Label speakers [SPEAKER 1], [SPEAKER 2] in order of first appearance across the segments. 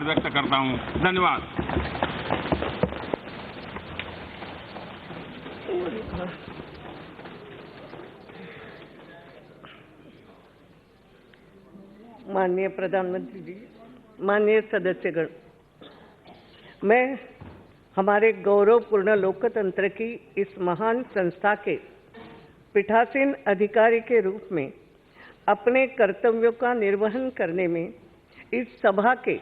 [SPEAKER 1] व्यक्त करता हूं। धन्यवाद।
[SPEAKER 2] माननीय प्रधानमंत्री जी, माननीय सदस्यगण, मैं हमारे गौरवपूर्ण लोकतंत्र की इस महान संस्था के पीठासीन अधिकारी के रूप में अपने कर्तव्यों का निर्वहन करने में इस सभा के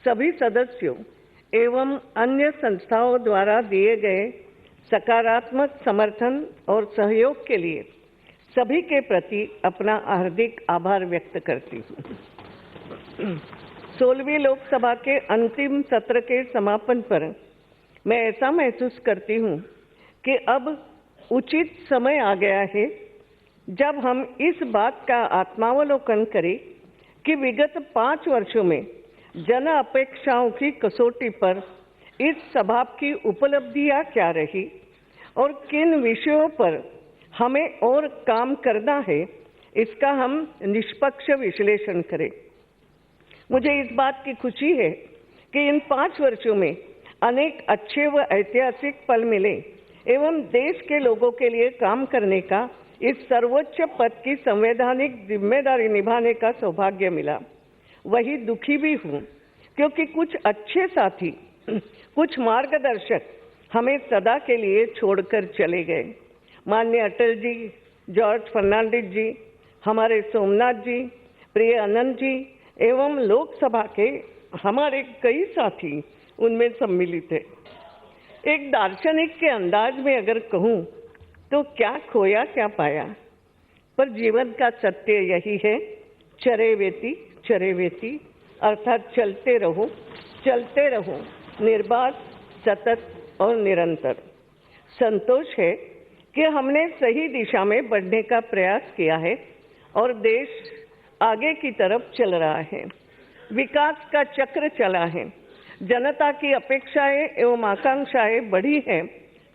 [SPEAKER 2] सभी सदस्यों एवं अन्य संस्थाओं द्वारा दिए गए सकारात्मक समर्थन और सहयोग के लिए सभी के प्रति अपना हार्दिक आभार व्यक्त करती हूँ। 16वीं लोकसभा के अंतिम सत्र के समापन पर मैं ऐसा महसूस करती हूँ कि अब उचित समय आ गया है जब हम इस बात का आत्मावलोकन करें कि विगत 5 वर्षों में जन अपेक्षाओं की कसौटी पर इस सभा की उपलब्धियां क्या रही और किन विषयों पर हमें और काम करना है, इसका हम निष्पक्ष विश्लेषण करें। मुझे इस बात की खुशी है कि इन 5 वर्षों में अनेक अच्छे व ऐतिहासिक पल मिले एवं देश के लोगों के लिए काम करने का इस सर्वोच्च पद की संवैधानिक जिम्मेदारी निभाने का सौभाग्य मिला। वही दुखी भी हूँ क्योंकि कुछ अच्छे साथी, कुछ मार्गदर्शक हमें सदा के लिए छोड़कर चले गए। माननीय अटल जी, जॉर्ज फर्नांडिस जी, हमारे सोमनाथ जी, प्रिय अनंत जी एवं लोकसभा के हमारे कई साथी उनमें सम्मिलित है। एक दार्शनिक के अंदाज में अगर कहूँ तो क्या खोया क्या पाया, पर जीवन का सत्य यही है, चरे वेती अर्थात चलते रहो निर्बाध, सतत और निरंतर। संतोष है कि हमने सही दिशा में बढ़ने का प्रयास किया है और देश आगे की तरफ चल रहा है। विकास का चक्र चला है, जनता की अपेक्षाएं एवं आकांक्षाएं बढ़ी हैं,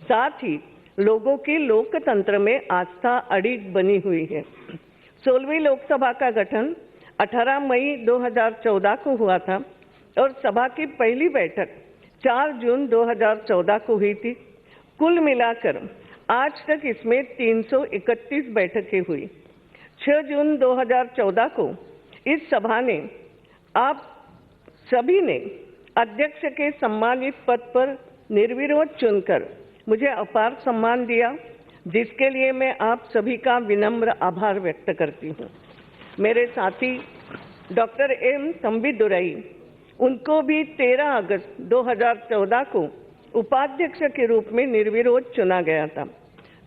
[SPEAKER 2] साथ ही लोगों की लोकतंत्र में आस्था अडिग बनी हुई है। 16वीं लोकसभा का गठन 18 मई 2014 को हुआ था और सभा की पहली बैठक 4 जून 2014 को हुई थी। कुल मिलाकर आज तक इसमें 331 बैठकें हुई। 6 जून 2014 को इस सभा ने आप सभी ने अध्यक्ष के सम्मानित पद पर निर्विरोध चुनकर मुझे अपार सम्मान दिया, जिसके लिए मैं आप सभी का विनम्र आभार व्यक्त करती हूँ। मेरे साथी डॉक्टर एम तंबीदुरई, उनको भी 13 अगस्त 2014 को उपाध्यक्ष के रूप में निर्विरोध चुना गया था।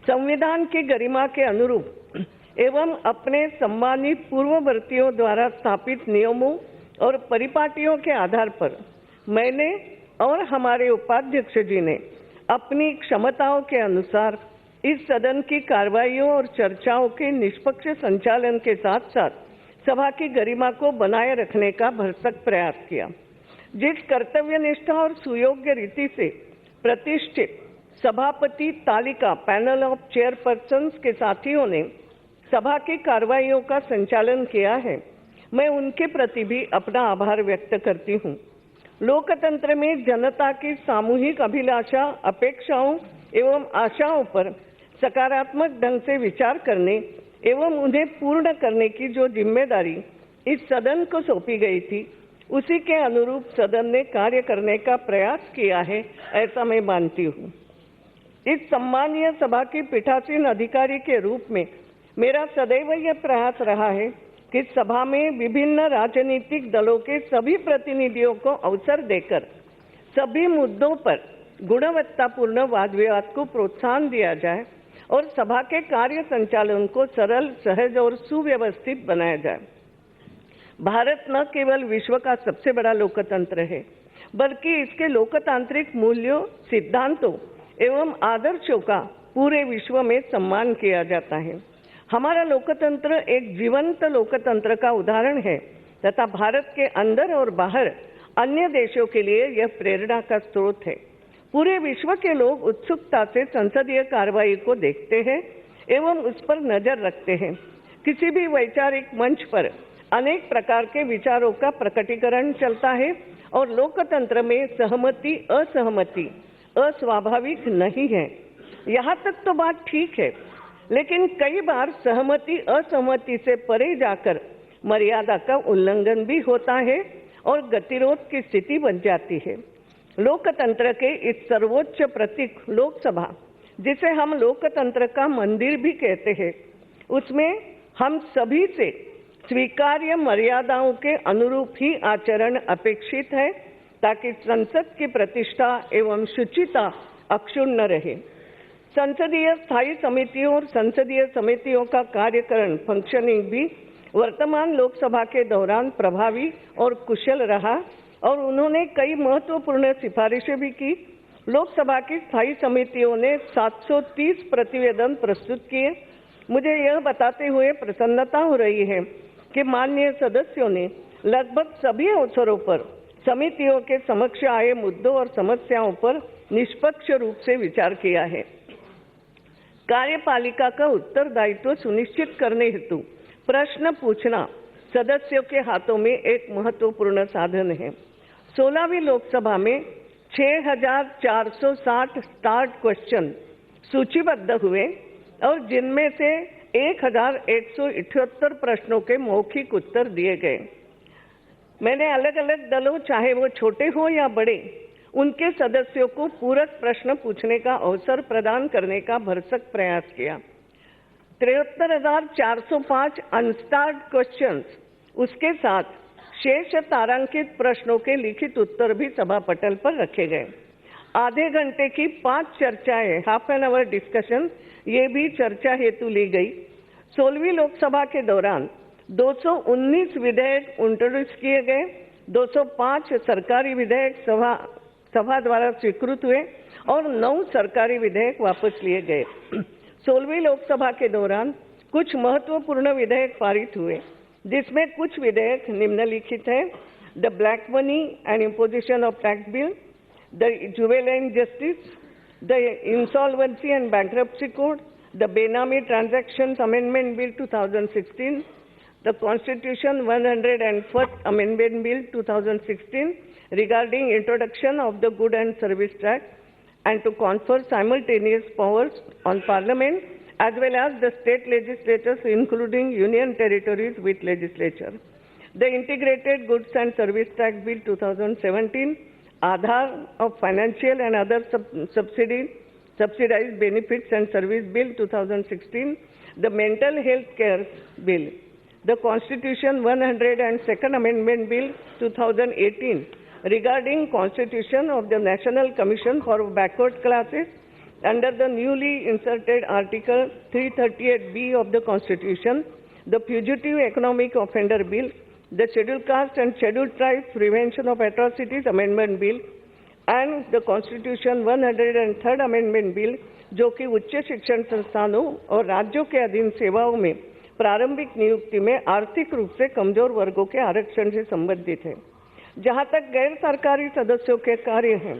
[SPEAKER 2] संविधान की गरिमा के अनुरूप एवं अपने सम्मानित पूर्ववर्तियों द्वारा स्थापित नियमों और परिपाटियों के आधार पर मैंने और हमारे उपाध्यक्ष जी ने अपनी क्षमताओं के अनुसार इस सदन की कार्रवाइयों और चर्चाओं के निष्पक्ष संचालन के साथ साथ सभा की गरिमा को बनाए रखने का भरसक प्रयास किया। जिस कर्तव्य निष्ठा और सुयोग्य रीति से प्रतिष्ठित सभापति तालिका पैनल ऑफ चेयरपर्सन्स के साथियों ने सभा की कार्रवाइयों का संचालन किया है, मैं उनके प्रति भी अपना आभार व्यक्त करती हूँ। लोकतंत्र में जनता की सामूहिक अभिलाषा, अपेक्षाओं एवं आशाओं पर सकारात्मक ढंग से विचार करने एवं उन्हें पूर्ण करने की जो जिम्मेदारी इस सदन को सौंपी गई थी, उसी के अनुरूप सदन ने कार्य करने का प्रयास किया है, ऐसा मैं मानती हूँ। इस सम्मानीय सभा की पीठासीन अधिकारी के रूप में मेरा सदैव यह प्रयास रहा है कि सभा में विभिन्न राजनीतिक दलों के सभी प्रतिनिधियों को अवसर देकर सभी मुद्दों पर गुणवत्तापूर्ण वाद विवाद को प्रोत्साहन दिया जाए और सभा के कार्य संचालन को सरल, सहज और सुव्यवस्थित बनाया जाए। भारत न केवल विश्व का सबसे बड़ा लोकतंत्र है, बल्कि इसके लोकतांत्रिक मूल्यों, सिद्धांतों एवं आदर्शों का पूरे विश्व में सम्मान किया जाता है। हमारा लोकतंत्र एक जीवंत लोकतंत्र का उदाहरण है तथा भारत के अंदर और बाहर अन्य देशों के लिए यह प्रेरणा का स्रोत है। पूरे विश्व के लोग उत्सुकता से संसदीय कार्रवाई को देखते हैं एवं उस पर नजर रखते हैं। किसी भी वैचारिक मंच पर अनेक प्रकार के विचारों का प्रकटीकरण चलता है और लोकतंत्र में सहमति असहमति अस्वाभाविक नहीं है। यहाँ तक तो बात ठीक है, लेकिन कई बार सहमति असहमति से परे जाकर मर्यादा का उल्लंघन भी होता है और गतिरोध की स्थिति बन जाती है। लोकतंत्र के इस सर्वोच्च प्रतीक लोकसभा, जिसे हम लोकतंत्र का मंदिर भी कहते हैं, उसमें हम सभी से स्वीकार्य मर्यादाओं के अनुरूप ही आचरण अपेक्षित है, ताकि संसद की प्रतिष्ठा एवं शुचिता अक्षुण्ण रहे। संसदीय स्थायी समितियों और संसदीय समितियों का कार्यकरण फंक्शनिंग भी वर्तमान लोकसभा के दौरान प्रभावी और कुशल रहा और उन्होंने कई महत्वपूर्ण सिफारिशें भी की। लोकसभा की स्थायी समितियों ने 730 प्रतिवेदन प्रस्तुत किए। मुझे यह बताते हुए प्रसन्नता हो रही है कि माननीय सदस्यों ने लगभग सभी अवसरों पर समितियों के समक्ष आए मुद्दों और समस्याओं पर निष्पक्ष रूप से विचार किया है। कार्यपालिका का उत्तरदायित्व सुनिश्चित करने हेतु प्रश्न पूछना सदस्यों के हाथों में एक महत्वपूर्ण साधन है। 16वीं लोकसभा में 6,460 स्टार्ट क्वेश्चन सूचीबद्ध हुए और जिनमें से 1,178 प्रश्नों के मौखिक उत्तर दिए गए। मैंने अलग अलग दलों, चाहे वो छोटे हो या बड़े, उनके सदस्यों को पूरक प्रश्न पूछने का अवसर प्रदान करने का भरसक प्रयास किया। 73,405 अनस्टार्ड क्वेश्चंस, उसके साथ शेष तारांकित प्रश्नों के लिखित उत्तर भी सभा पटल पर रखे गए। आधे घंटे की 5 चर्चाएं, हाफ एन आवर डिस्कशन, ये भी चर्चा हेतु ली गई। 16वीं लोकसभा के दौरान 219 विधेयक इंट्रोड्यूस किए गए। 205 सरकारी विधेयक सभा द्वारा स्वीकृत हुए और 9 सरकारी विधेयक वापस लिए गए। 16वीं लोकसभा के दौरान कुछ महत्वपूर्ण विधेयक पारित हुए, जिसमें कुछ विधेयक निम्नलिखित हैं: the black money and imposition of tax bill, the juvenile justice, the insolvency and bankruptcy code, the benami transactions amendment bill 2016, the Constitution 101st Amendment Bill 2016 regarding introduction of the Good and Service Tax, and to confer simultaneous powers on Parliament as well as the state legislatures, including union territories with legislature. The Integrated Goods and Service Tax Bill 2017, Aadhaar of Financial and Other Subsidized Benefits and Service Bill 2016, the Mental Health Care Bill, the Constitution 102nd Amendment Bill 2018 regarding Constitution of the National Commission for Backward Classes under the newly inserted Article 338B of the Constitution, the Fugitive Economic Offender Bill, the Scheduled Caste and Scheduled Tribes Prevention of Atrocities Amendment Bill, and the Constitution 103rd Amendment Bill, जो कि उच्च शिक्षण संस्थानों और राज्यों के अधीन सेवाओं में प्रारंभिक नियुक्ति में आर्थिक रूप से कमजोर वर्गों के आरक्षण से संबंधित है। जहां तक गैर सरकारी सदस्यों के कार्य हैं,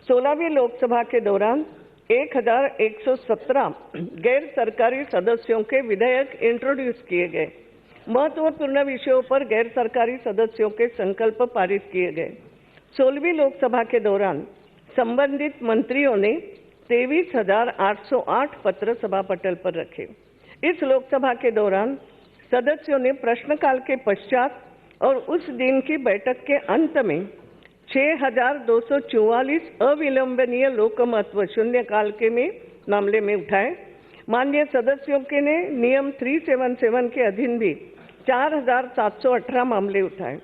[SPEAKER 2] 16वीं लोकसभा के दौरान 1,117 गैर सरकारी सदस्यों के विधेयक इंट्रोड्यूस किए गए। महत्वपूर्ण विषयों पर गैर सरकारी सदस्यों के संकल्प पारित किए गए। 16वीं लोकसभा के दौरान संबंधित मंत्रियों ने 23,808 पत्र सभा पटल पर रखे। इस लोकसभा के दौरान सदस्यों ने प्रश्नकाल के पश्चात और उस दिन की बैठक के अंत में 6,244 अविलंबनीय लोकमत शून्यकाल के मामले में उठाए। माननीय सदस्यों के ने नियम 377 के अधीन भी 4,718 मामले उठाए।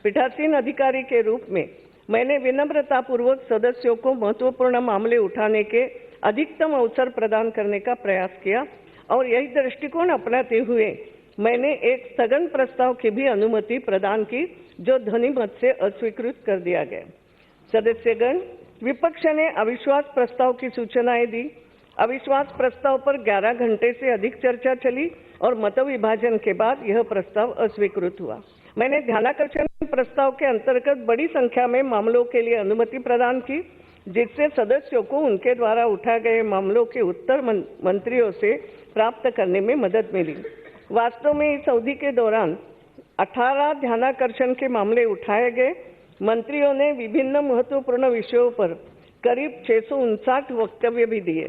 [SPEAKER 2] पीठासीन अधिकारी के रूप में मैंने विनम्रतापूर्वक सदस्यों को महत्वपूर्ण मामले उठाने के अधिकतम अवसर प्रदान करने का प्रयास किया और यही दृष्टिकोण अपनाते हुए मैंने एक स्थगन प्रस्ताव की भी अनुमति प्रदान की, जो ध्वनिमत से अस्वीकृत कर दिया गया। सदस्यगण, विपक्ष ने अविश्वास प्रस्ताव की सूचनाएं दी। अविश्वास प्रस्ताव पर 11 घंटे से अधिक चर्चा चली और मत विभाजन के बाद यह प्रस्ताव अस्वीकृत हुआ। मैंने ध्यानाकर्षण प्रस्ताव के अंतर्गत बड़ी संख्या में मामलों के लिए अनुमति प्रदान की, जिससे सदस्यों को उनके द्वारा उठाए गए मामलों के उत्तर मंत्रियों से प्राप्त करने में मदद मिली। वास्तव में इस अवधि के दौरान 18 ध्यानाकर्षण के मामले उठाए गए मंत्रियों ने विभिन्न महत्वपूर्ण विषयों पर करीब 659 वक्तव्य भी दिए।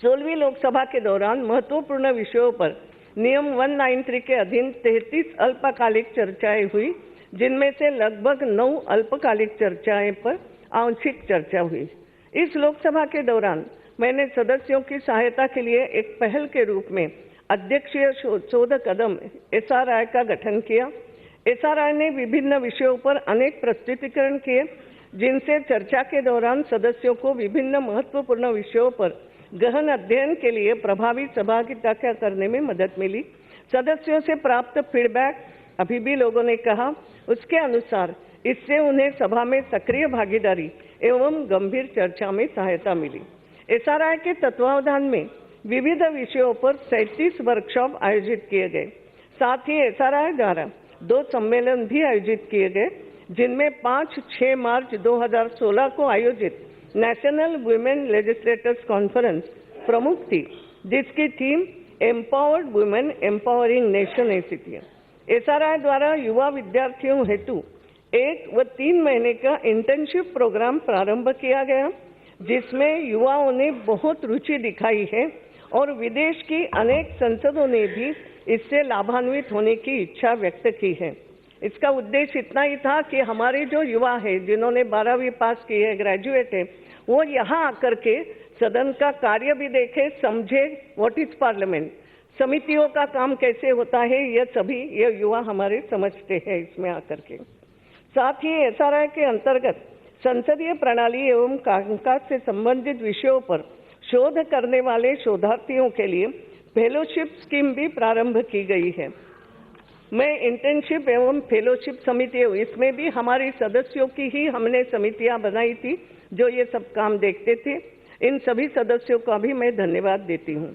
[SPEAKER 2] 16वीं लोकसभा के दौरान महत्वपूर्ण विषयों पर नियम 193 के अधीन 33 अल्पकालिक चर्चाएं हुई, जिनमें से लगभग 9 अल्पकालिक चर्चाएं पर आंशिक चर्चा हुई। इस लोकसभा के दौरान मैंने सदस्यों की सहायता के लिए एक पहल के रूप में अध्यक्षीय शोध कदम SRI का गठन किया। SRI ने विभिन्न विषयों पर अनेक प्रस्तुतिकरण किए, जिनसे चर्चा के दौरान सदस्यों को विभिन्न महत्वपूर्ण विषयों पर गहन अध्ययन के लिए प्रभावी सहभागिता करने में मदद मिली। सदस्यों से प्राप्त फीडबैक, अभी भी लोगों ने कहा, उसके अनुसार इससे उन्हें सभा में सक्रिय भागीदारी एवं गंभीर चर्चा में सहायता मिली। SRI के तत्वावधान में विविध विषयों पर 37 वर्कशॉप आयोजित किए गए। साथ ही SRI द्वारा 2 सम्मेलन भी आयोजित किए गए, जिनमें 5-6 मार्च 2016 को आयोजित नेशनल वुमेन लेजिस्लेटर्स कॉन्फ्रेंस प्रमुख थी, जिसकी theme empowered women empowering nation ऐसी थी। SRI द्वारा युवा विद्यार्थियों हेतु 1 व 3 महीने का इंटर्नशिप प्रोग्राम प्रारंभ किया गया, जिसमें युवाओं ने बहुत रुचि दिखाई है और विदेश की अनेक संसदों ने भी इससे लाभान्वित होने की इच्छा व्यक्त की है। इसका उद्देश्य इतना ही था कि हमारे जो युवा है, जिन्होंने 12वीं पास की है, ग्रेजुएट है, वो यहाँ आकर के सदन का कार्य भी देखे, समझे व्हाट इज पार्लियामेंट, समितियों का काम कैसे होता है, ये युवा हमारे समझते हैं इसमें आकर के। साथ ही SRI के अंतर्गत संसदीय प्रणाली एवं कामकाज से संबंधित विषयों पर शोध करने वाले शोधार्थियों के लिए फेलोशिप स्कीम भी प्रारंभ की गई है। मैं इंटर्नशिप एवं फेलोशिप समितियों, इसमें भी हमारी सदस्यों की ही हमने समितियां बनाई थी जो ये सब काम देखते थे। इन सभी सदस्यों का भी मैं धन्यवाद देती हूँ।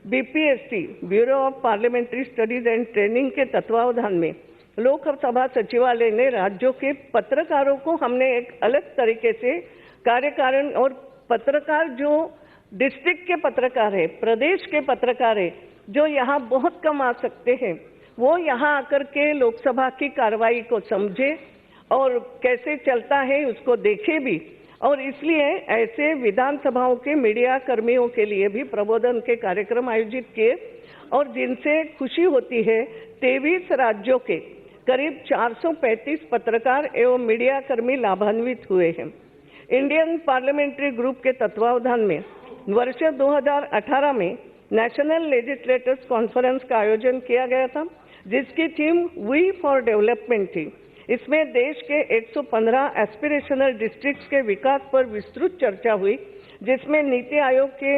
[SPEAKER 2] BPST bureau of parliamentary studies and training के तत्वावधान में लोकसभा सचिवालय ने राज्यों के पत्रकारों को हमने एक अलग तरीके से कार्यकारण और पत्रकार जो डिस्ट्रिक्ट के पत्रकार है, प्रदेश के पत्रकार है, जो यहाँ बहुत कम आ सकते हैं, वो यहाँ आकर के लोकसभा की कार्रवाई को समझे और कैसे चलता है उसको देखे भी। और इसलिए ऐसे विधानसभाओं के मीडिया कर्मियों के लिए भी प्रबोधन के कार्यक्रम आयोजित किए और जिनसे खुशी होती है 23 राज्यों के करीब 435 पत्रकार एवं मीडिया कर्मी लाभान्वित हुए हैं। इंडियन पार्लियामेंट्री ग्रुप के तत्वावधान में वर्ष 2018 में नेशनल लेजिस्लेटर्स कॉन्फ्रेंस का आयोजन किया गया था, जिसकी थीम वी फॉर डेवलपमेंट थी। इसमें देश के 115 एस्पिरेशनल डिस्ट्रिक्ट्स के विकास पर विस्तृत चर्चा हुई, जिसमें नीति आयोग के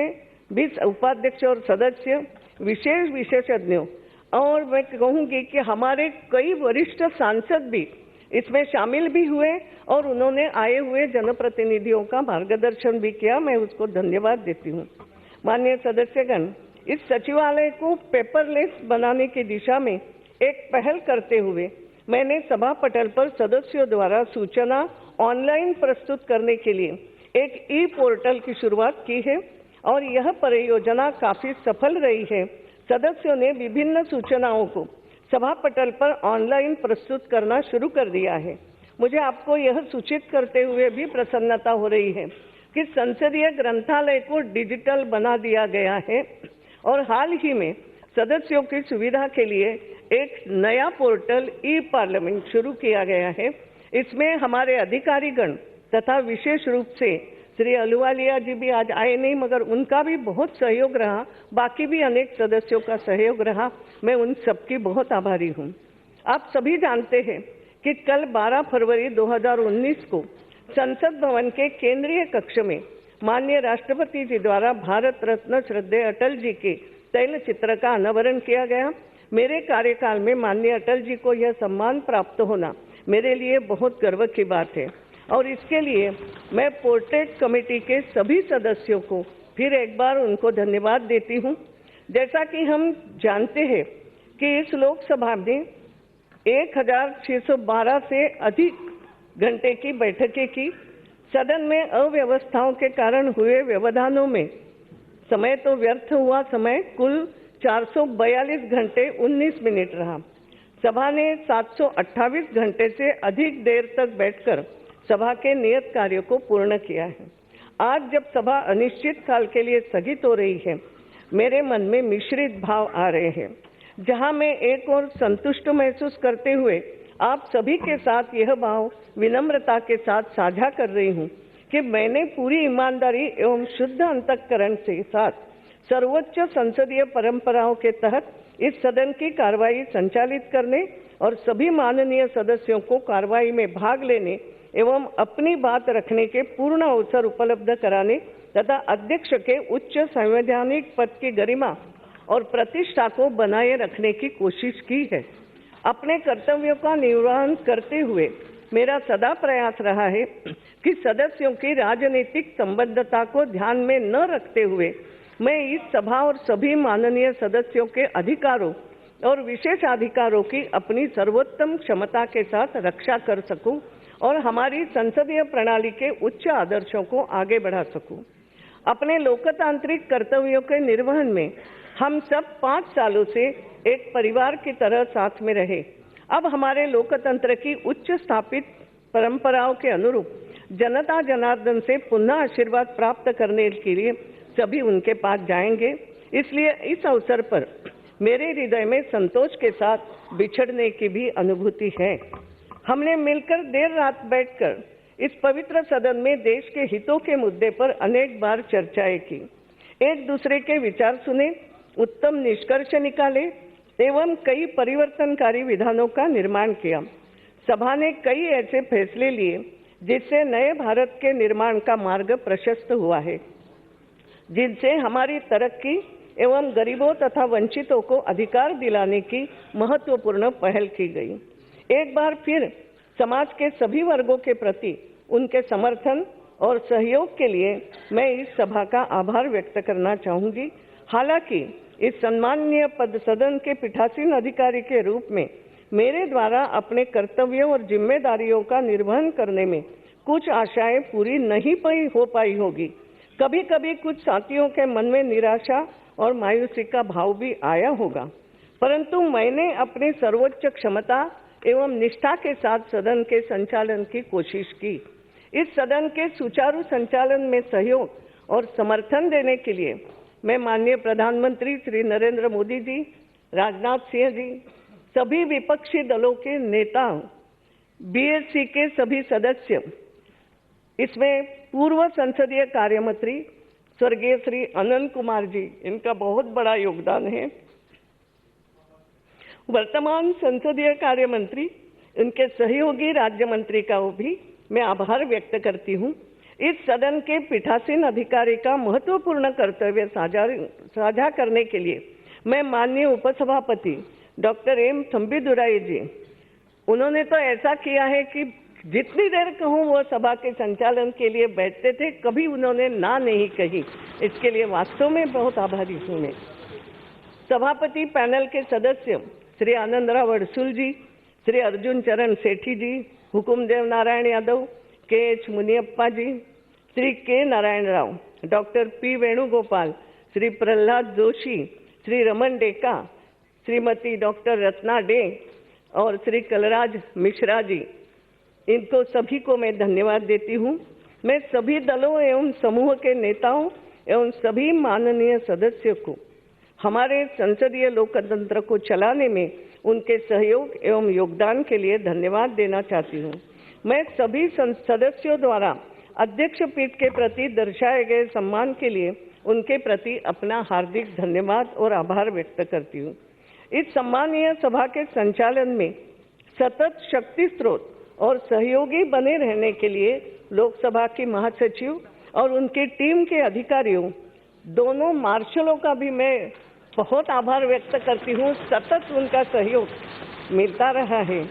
[SPEAKER 2] 20 उपाध्यक्ष और सदस्य, विशेष विशेषज्ञों और मैं कहूँगी कि हमारे कई वरिष्ठ सांसद भी इसमें शामिल भी हुए और उन्होंने आए हुए जनप्रतिनिधियों का मार्गदर्शन भी किया। मैं उसको धन्यवाद देती हूँ। माननीय सदस्यगण, इस सचिवालय को पेपरलेस बनाने की दिशा में एक पहल करते हुए मैंने सभा पटल पर सदस्यों द्वारा सूचना ऑनलाइन प्रस्तुत करने के लिए एक ई-पोर्टल की शुरुआत की है और यह परियोजना काफी सफल रही है। सदस्यों ने विभिन्न सूचनाओं को सभा पटल पर ऑनलाइन प्रस्तुत करना शुरू कर दिया है। मुझे आपको यह सूचित करते हुए भी प्रसन्नता हो रही है कि संसदीय ग्रंथालय को डिजिटल बना दिया गया है और हाल ही में सदस्यों की सुविधा के लिए एक नया पोर्टल ई पार्लियामेंट शुरू किया गया है। इसमें हमारे अधिकारीगण तथा विशेष रूप से श्री अहलुवालिया जी भी आज आए नहीं, मगर उनका भी बहुत सहयोग रहा, बाकी भी अनेक सदस्यों का सहयोग रहा। मैं उन सबकी बहुत आभारी हूँ। आप सभी जानते हैं कि कल 12 फरवरी 2019 को संसद भवन के केंद्रीय कक्ष में माननीय राष्ट्रपति जी द्वारा भारत रत्न श्रद्धेय अटल जी के तैल चित्र का अनावरण किया गया। मेरे कार्यकाल में माननीय अटल जी को यह सम्मान प्राप्त होना मेरे लिए बहुत गर्व की बात है और इसके लिए मैं पोर्ट्रेट कमेटी के सभी सदस्यों को फिर एक बार उनको धन्यवाद देती हूँ। जैसा कि हम जानते हैं कि इस लोकसभा में 1612 से अधिक घंटे की बैठकें की। सदन में अव्यवस्थाओं के कारण हुए व्यवधानों में समय तो व्यर्थ हुआ, समय कुल 442 घंटे 19 मिनट रहा। सभा ने 728 घंटे से अधिक देर तक बैठकर सभा के नियत कार्यों को पूर्ण किया है। आज जब सभा अनिश्चित काल के लिए स्थगित हो रही है, मेरे मन में मिश्रित भाव आ रहे हैं। जहां मैं एक और संतुष्ट महसूस करते हुए आप सभी के साथ यह भाव विनम्रता के साथ साझा कर रही हूं कि मैंने पूरी ईमानदारी एवं शुद्ध अंतःकरण के साथ सर्वोच्च संसदीय परंपराओं के तहत इस सदन की कार्रवाई संचालित करने और सभी माननीय सदस्यों को कार्रवाई में भाग लेने एवं अपनी बात रखने के पूर्ण अवसर उपलब्ध कराने तथा अध्यक्ष के उच्च संवैधानिक पद की गरिमा और प्रतिष्ठा को बनाए रखने की कोशिश की है। अपने कर्तव्यों का निर्वहन करते हुए मेरा सदा प्रयास रहा है कि सदस्यों की राजनीतिक संबद्धता को ध्यान में न रखते हुए मैं इस सभा और सभी माननीय सदस्यों के अधिकारों और विशेषाधिकारों की अपनी सर्वोत्तम क्षमता के साथ रक्षा कर सकूं और हमारी संसदीय प्रणाली के उच्च आदर्शों को आगे बढ़ा सकूं। अपने लोकतांत्रिक कर्तव्यों के निर्वहन में हम सब 5 सालों से एक परिवार की तरह साथ में रहे। अब हमारे लोकतंत्र की उच्च स्थापित परंपराओं के अनुरूप जनता जनार्दन से पुनः आशीर्वाद प्राप्त करने के लिए सभी उनके पास जाएंगे। इसलिए इस अवसर पर मेरे हृदय में संतोष के साथ बिछड़ने की भी अनुभूति है। हमने मिलकर देर रात बैठकर इस पवित्र सदन में देश के हितों के मुद्दे पर अनेक बार चर्चाएं की, एक दूसरे के विचार सुने, उत्तम निष्कर्ष निकाले एवं कई परिवर्तनकारी विधानों का निर्माण किया। सभा ने कई ऐसे फैसले लिए जिससे नए भारत के निर्माण का मार्ग प्रशस्त हुआ है, जिनसे हमारी तरक्की एवं गरीबों तथा वंचितों को अधिकार दिलाने की महत्वपूर्ण पहल की गई। एक बार फिर समाज के सभी वर्गों के प्रति उनके समर्थन और सहयोग के लिए मैं इस सभा का आभार व्यक्त करना चाहूंगी। हालांकि इस सम्माननीय पद सदन के पीठासीन अधिकारी के रूप में मेरे द्वारा अपने कर्तव्यों और जिम्मेदारियों का निर्वहन करने में कुछ आशाएं पूरी नहीं हो पाई होगी। कभी कभी कुछ साथियों के मन में निराशा और मायूसी का भाव भी आया होगा, परंतु मैंने अपनी सर्वोच्च क्षमता एवं निष्ठा के साथ सदन के संचालन की कोशिश की। इस सदन के सुचारू संचालन में सहयोग और समर्थन देने के लिए मैं माननीय प्रधानमंत्री श्री नरेंद्र मोदी जी, राजनाथ सिंह जी, सभी विपक्षी दलों के नेताओं, बीएससी के सभी सदस्य, इसमें पूर्व संसदीय कार्य मंत्री स्वर्गीय श्री अनंत कुमार जी, इनका बहुत बड़ा योगदान है, वर्तमान संसदीय कार्य मंत्री, उनके सहयोगी राज्य मंत्री का भी मैं आभार व्यक्त करती हूँ। इस सदन के पीठासीन अधिकारी का महत्वपूर्ण कर्तव्य साझा करने के लिए मैं माननीय उपसभापति डॉक्टर एम थंबीदुराई जी, उन्होंने तो ऐसा किया है कि जितनी देर कहूँ वो सभा के संचालन के लिए बैठते थे, कभी उन्होंने ना नहीं कही। इसके लिए वास्तव में बहुत आभारी हूँ मैं। सभापति पैनल के सदस्य श्री आनंदराव अड़सुल जी, श्री अर्जुन चरण सेठी जी, हुकुमदेव नारायण यादव, के.एच. मुनियप्पा जी, श्री के. Narayan Rao, doctor P. Venugopal, Shri Prahlad Joshi, Shri Raman Deka, Shrimati doctor Ratna day और श्री कलराज मिश्रा जी, इनको सभी को मैं धन्यवाद देती हूँ। मैं सभी दलों एवं समूह के नेताओं एवं सभी माननीय सदस्यों को हमारे संसदीय लोकतंत्र को चलाने में उनके सहयोग एवं योगदान के लिए धन्यवाद देना चाहती हूँ। मैं सभी सदस्यों द्वारा अध्यक्ष पीठ के प्रति दर्शाए गए सम्मान के लिए उनके प्रति अपना हार्दिक धन्यवाद और आभार व्यक्त करती हूँ। इस सम्मानीय सभा के संचालन में सतत शक्ति स्रोत और सहयोगी बने रहने के लिए लोकसभा की महासचिव और उनकी टीम के अधिकारियों, दोनों मार्शलों का भी मैं बहुत आभार व्यक्त करती हूँ। सतत उनका सहयोग मिलता रहा है,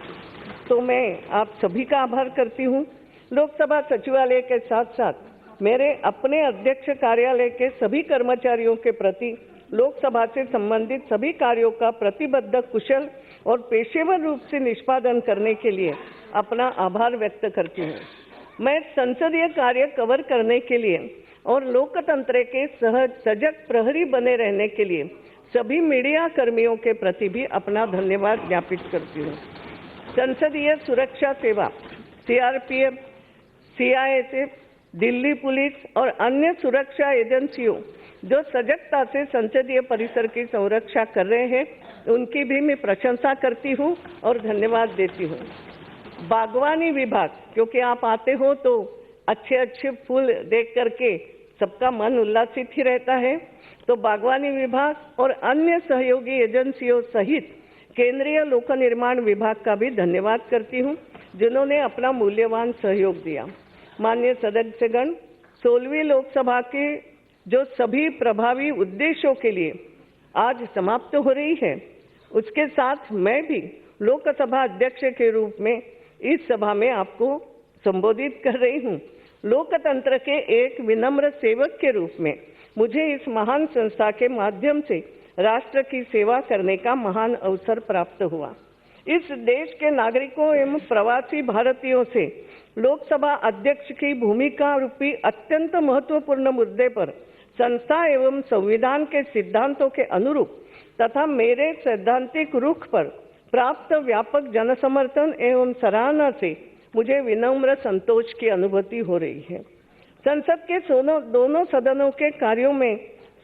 [SPEAKER 2] तो मैं आप सभी का आभार करती हूँ। लोकसभा सचिवालय के साथ साथ मेरे अपने अध्यक्ष कार्यालय के सभी कर्मचारियों के प्रति लोकसभा से संबंधित सभी कार्यों का प्रतिबद्ध, कुशल और पेशेवर रूप से निष्पादन करने के लिए अपना आभार व्यक्त करती हूँ। मैं संसदीय कार्य कवर करने के लिए और लोकतंत्र के सजग प्रहरी बने रहने के लिए सभी मीडिया कर्मियों के प्रति भी अपना धन्यवाद ज्ञापित करती हूँ। संसदीय सुरक्षा सेवा, सीआरपीएफ, सीआईएसएफ, दिल्ली पुलिस और अन्य सुरक्षा एजेंसियों जो सजगता से संसदीय परिसर की संरक्षा कर रहे हैं, उनकी भी मैं प्रशंसा करती हूँ और धन्यवाद देती हूँ। बागवानी विभाग, क्योंकि आप आते हो तो अच्छे अच्छे फूल देख करके सबका मन उल्लासित ही रहता है, तो बागवानी विभाग और अन्य सहयोगी एजेंसियों सहित केंद्रीय लोक निर्माण विभाग का भी धन्यवाद करती हूँ, जिन्होंने अपना मूल्यवान सहयोग दिया। माननीय सदस्यगण, 16वीं लोकसभा के जो सभी प्रभावी उद्देश्यों के लिए आज समाप्त हो रही है, उसके साथ मैं भी लोकसभा अध्यक्ष के रूप में इस सभा में आपको संबोधित कर रही हूँ। लोकतंत्र के एक विनम्र सेवक के रूप में मुझे इस महान संस्था के माध्यम से राष्ट्र की सेवा करने का महान अवसर प्राप्त हुआ। इस देश के नागरिकों एवं प्रवासी भारतीयों से लोकसभा अध्यक्ष की भूमिका रूपी अत्यंत महत्वपूर्ण मुद्दे पर संस्था एवं संविधान के सिद्धांतों के अनुरूप तथा मेरे सैद्धांतिक रुख पर प्राप्त व्यापक जनसमर्थन एवं सराहना से मुझे विनम्र संतोष की अनुभूति हो रही है। संसद के दोनों सदनों के कार्यों में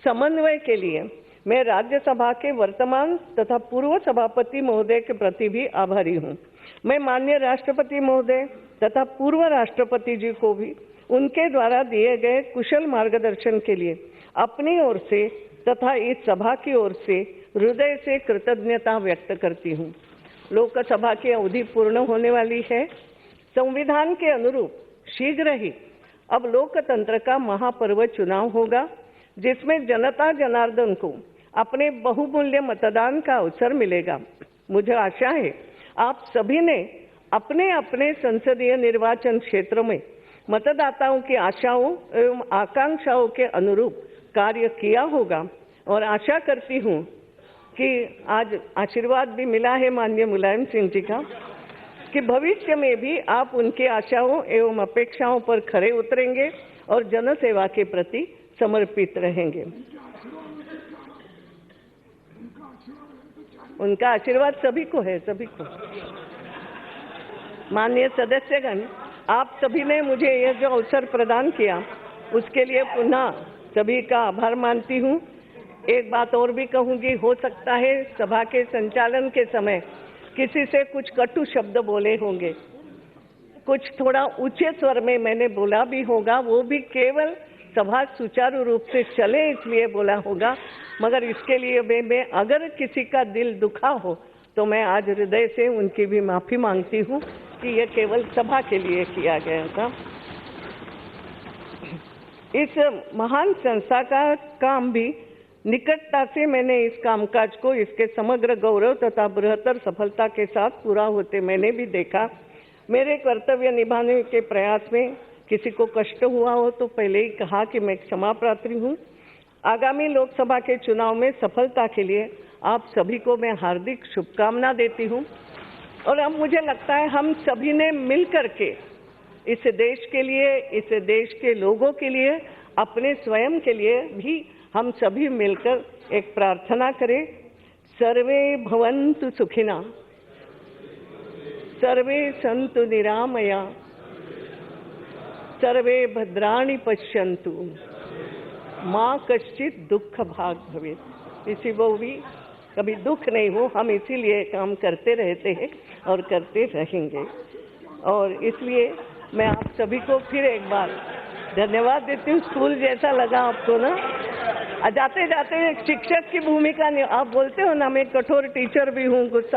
[SPEAKER 2] समन्वय के लिए मैं राज्यसभा के वर्तमान तथा पूर्व सभापति महोदय के प्रति भी आभारी हूँ। मैं माननीय राष्ट्रपति महोदय तथा पूर्व राष्ट्रपति जी को भी उनके द्वारा दिए गए कुशल मार्गदर्शन के लिए अपनी ओर से तथा इस सभा की ओर से हृदय से कृतज्ञता व्यक्त करती हूँ। लोकसभा की अवधि पूर्ण होने वाली है। संविधान के अनुरूप शीघ्र ही अब लोकतंत्र का महापर्व चुनाव होगा, जिसमें जनता जनार्दन को अपने बहुमूल्य मतदान का अवसर मिलेगा। मुझे आशा है आप सभी ने अपने अपने संसदीय निर्वाचन क्षेत्र में मतदाताओं की आशाओं एवं आकांक्षाओं के अनुरूप कार्य किया होगा और आशा करती हूँ कि आज आशीर्वाद भी मिला है माननीय मुलायम सिंह जी का कि भविष्य में भी आप उनकी आशाओं एवं अपेक्षाओं पर खरे उतरेंगे और जनसेवा के प्रति समर्पित रहेंगे। उनका आशीर्वाद सभी को है, सभी को। माननीय सदस्यगण, आप सभी ने मुझे यह जो अवसर प्रदान किया उसके लिए पुनः सभी का आभार मानती हूँ। एक बात और भी कहूँगी, हो सकता है सभा के संचालन के समय किसी से कुछ कटु शब्द बोले होंगे, कुछ थोड़ा ऊंचे स्वर में मैंने बोला भी होगा, वो भी केवल सभा सुचारू रूप से चले इसलिए बोला होगा। मगर इसके लिए मैं अगर किसी का दिल दुखा हो तो मैं आज हृदय से उनकी भी माफ़ी मांगती हूँ कि यह केवल सभा के लिए किया गया था। इस महान संस्था का काम भी निकटता से मैंने इस कामकाज को इसके समग्र गौरव तथा बृहत्तर सफलता के साथ पूरा होते मैंने भी देखा। मेरे कर्तव्य निभाने के प्रयास में किसी को कष्ट हुआ हो तो पहले ही कहा कि मैं क्षमा प्रार्थी हूँ। आगामी लोकसभा के चुनाव में सफलता के लिए आप सभी को मैं हार्दिक शुभकामना देती हूँ। और अब मुझे लगता है हम सभी ने मिल कर के इस देश के लिए, इस देश के लोगों के लिए, अपने स्वयं के लिए भी हम सभी मिलकर एक प्रार्थना करें। सर्वे भवन्तु सुखिना, सर्वे सन्तु निरामया, सर्वे भद्राणि पश्यन्तु, माँ कश्चित् दुःख भाग भवेत्। किसी को भी कभी दुख नहीं हो, हम इसीलिए काम करते रहते हैं और करते रहेंगे। और इसलिए मैं आप सभी को फिर एक बार धन्यवाद देती हूँ। स्कूल जैसा लगा आपको ना? जाते जाते शिक्षक की भूमिका, आप बोलते हो ना मैं कठोर टीचर भी हूँ, गुस्सा